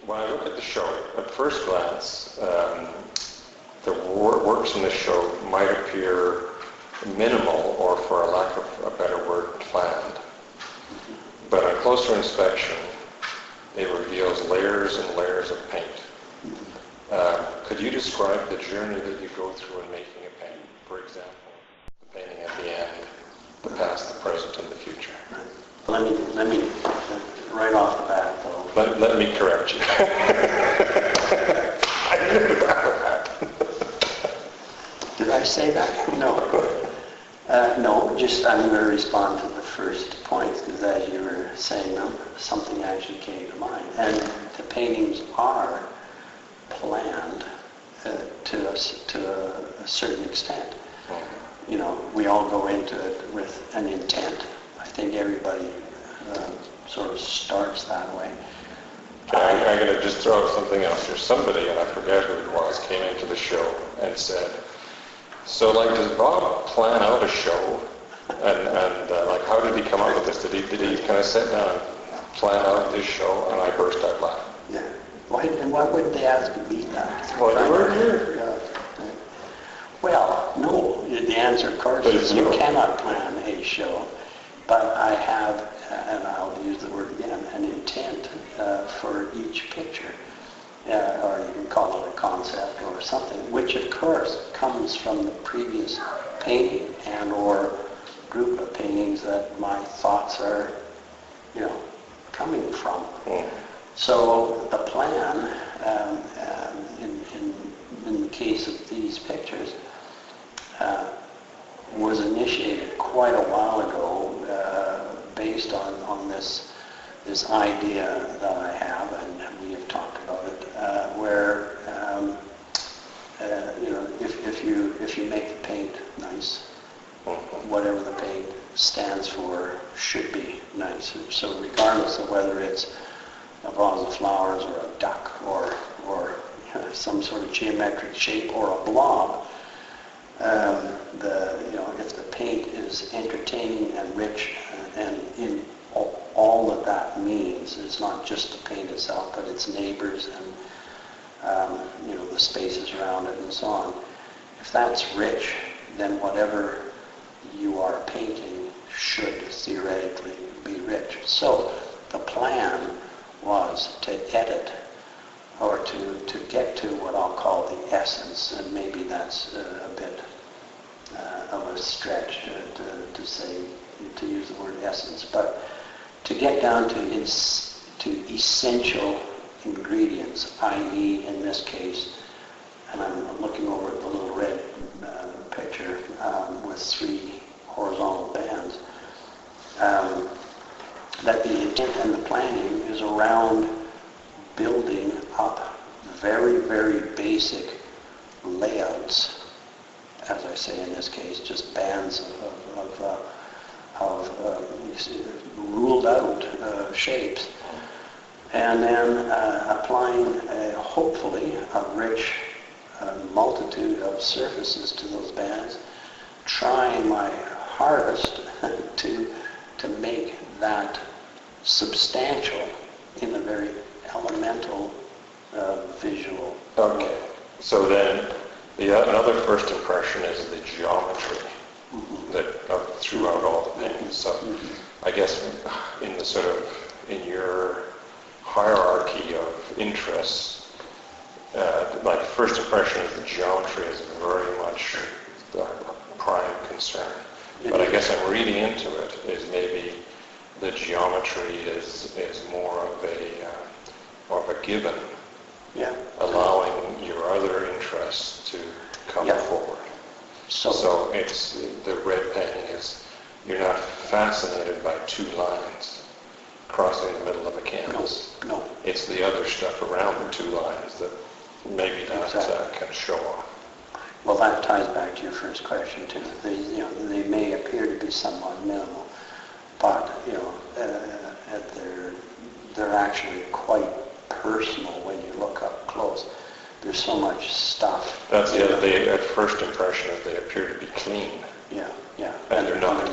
when I look at the show, at first glance, the works in the show might appear minimal, or for a lack of a better word, planned. But on closer inspection, it reveals layers and layers of paint. Could you describe the journey that you go through in making a painting? For example, the painting at the end, the past, the present, and the future. Let me right off the bat, though. Let me correct you. I knew that. Did I say that? No. No, just I'm going to respond to the first point, because as you were saying them, something actually came to mind. And the paintings are planned to a certain extent. You know, we all go into it with an intent. I think everybody sort of starts that way. I'm going to just throw out something else. There's somebody, and I forget who it was, came into the show and said, so like, does Bob plan out a show? And like, how did he come up with this? Did he kind of sit down and plan out this show? And I burst out laughing. Yeah. Why wouldn't they ask me that? Well, you were here. Yeah. Well, no. The answer, of course, is you cannot plan a show. But I have, and I'll use the word again, an intent for each picture. Or you can call it a concept or something, which of course comes from the previous painting and or group of paintings that my thoughts are, you know, coming from. So the plan, in the case of these pictures, was initiated quite a while ago, based on this idea that I have, and we have talked about it, where you know, if you make the paint nice, whatever the paint stands for should be nice. So regardless of whether it's a vase of flowers or a duck or you know, some sort of geometric shape or a blob, you know, if the paint is entertaining and rich and in all that means, it's not just the paint itself, but its neighbors and you know, the spaces around it and so on. If that's rich, then whatever you are painting should theoretically be rich. So the plan was to edit, or to get to what I'll call the essence, and maybe that's a bit of a stretch to say, to use the word essence, but to get down to essential ingredients, i.e. in this case, and I'm looking over at the little red picture with 3 horizontal bands, that the intent and the planning is around building up very, very basic layouts, as I say in this case, just bands of ruled out shapes, and then applying hopefully a rich multitude of surfaces to those bands, trying my hardest to make that substantial in a very elemental visual. Okay, so then another first impression is the geometry that throughout all the paintings. So I guess in the sort of, in your hierarchy of interests, like first impression is the geometry is very much the prime concern. But I guess I'm reading into it is maybe the geometry is more of a given, allowing your other interests to come forward. So it's the red painting is, you're not fascinated by 2 lines crossing the middle of a canvas. No. It's the other stuff around the 2 lines that maybe that can show off. Well, that ties back to your first question too. They may appear to be somewhat minimal, but they're actually quite personal when you look up close. There's so much stuff. That's the other thing. At first impression is they appear to be clean. Yeah. And they're not.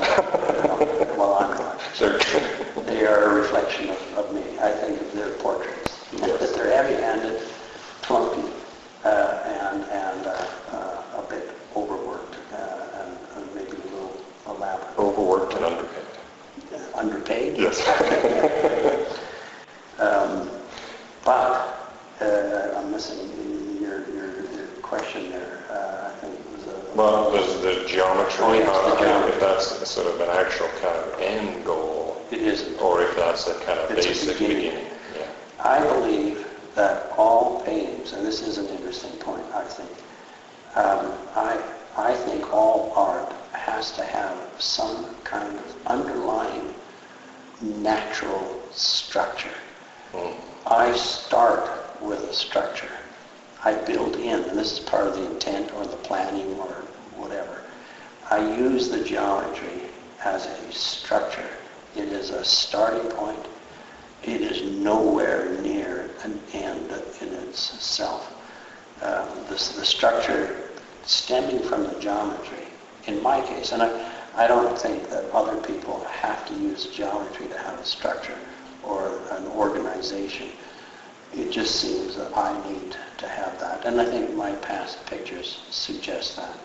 Well, I'm not. They are a reflection of me. I think of their portraits. Yes. That they're heavy-handed, clunky, and a bit overworked, and maybe a little elaborate. Overworked and underpaid. Underpaid? Yes. But I'm missing your question there. I think it was a... Well, the geometry, Oh, yes, the geometry. if that's sort of an actual kind of end goal, It isn't. or if that's a kind of It's a basic beginning. Yeah. I believe that all paintings, and this is an interesting point, I think, I think all art has to have some kind of underlying natural structure. I start with a structure. I build in, and this is part of the intent or the planning or whatever. I use the geometry as a structure. It is a starting point. It is nowhere near an end in itself. The structure stemming from the geometry, in my case, and I don't think that other people have to use geometry to have a structure or an organization. It just seems that I need to have that. And I think my past pictures suggest that.